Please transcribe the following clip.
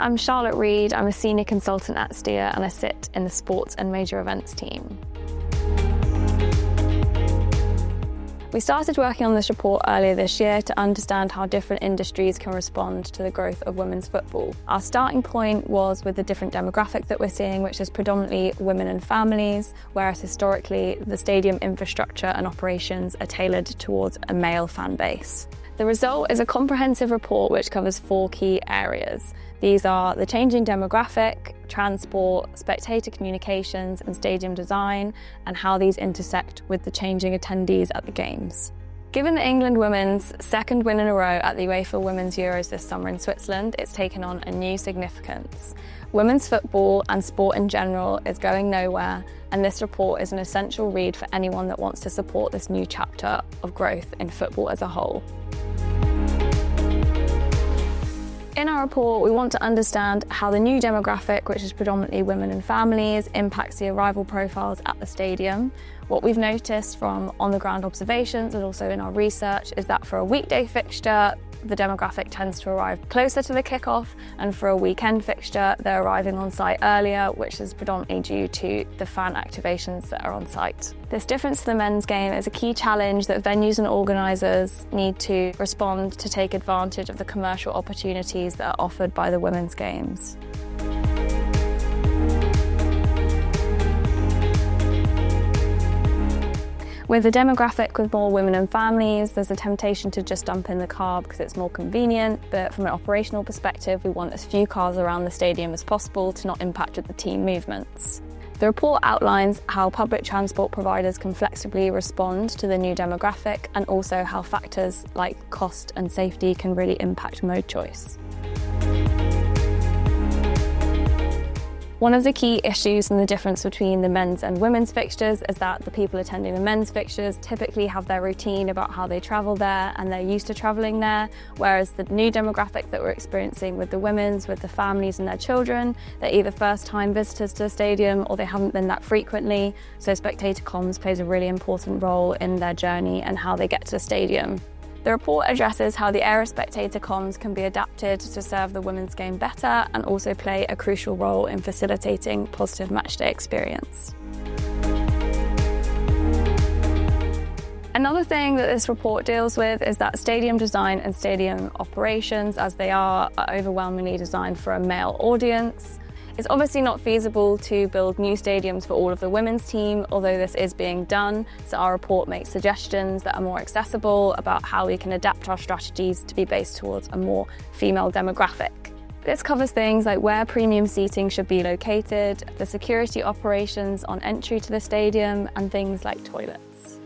I'm Charlotte Reed. I'm a senior consultant at Steer and I sit in the sports and major events team. We started working on this report earlier this year to understand how different industries can respond to the growth of women's football. Our starting point was with the different demographic that we're seeing, which is predominantly women and families, whereas historically the stadium infrastructure and operations are tailored towards a male fan base. The result is a comprehensive report which covers 4 key areas. These are the changing demographic, transport, spectator communications and stadium design, and how these intersect with the changing attendees at the games. Given the England women's second win in a row at the UEFA Women's Euros this summer in Switzerland, it's taken on a new significance. Women's football and sport in general is going nowhere, and this report is an essential read for anyone that wants to support this new chapter of growth in football as a whole. In our report, we want to understand how the new demographic, which is predominantly women and families, impacts the arrival profiles at the stadium. What we've noticed from on-the-ground observations and also in our research is that for a weekday fixture, the demographic tends to arrive closer to the kickoff, and for a weekend fixture, they're arriving on site earlier, which is predominantly due to the fan activations that are on site. This difference to the men's game is a key challenge that venues and organisers need to respond to take advantage of the commercial opportunities that are offered by the women's games. With the demographic with more women and families, there's a temptation to just dump in the car because it's more convenient, but from an operational perspective, we want as few cars around the stadium as possible to not impact with the team movements. The report outlines how public transport providers can flexibly respond to the new demographic, and also how factors like cost and safety can really impact mode choice. One of the key issues and the difference between the men's and women's fixtures is that the people attending the men's fixtures typically have their routine about how they travel there and they're used to travelling there, whereas the new demographic that we're experiencing with the women's, with the families and their children, they're either first-time visitors to the stadium or they haven't been that frequently, so spectator comms plays a really important role in their journey and how they get to the stadium. The report addresses how the area spectator comms can be adapted to serve the women's game better and also play a crucial role in facilitating positive matchday experience. Another thing that this report deals with is that stadium design and stadium operations, as they are overwhelmingly designed for a male audience. It's obviously not feasible to build new stadiums for all of the women's team, although this is being done, so our report makes suggestions that are more accessible about how we can adapt our strategies to be based towards a more female demographic. This covers things like where premium seating should be located, the security operations on entry to the stadium, and things like toilets.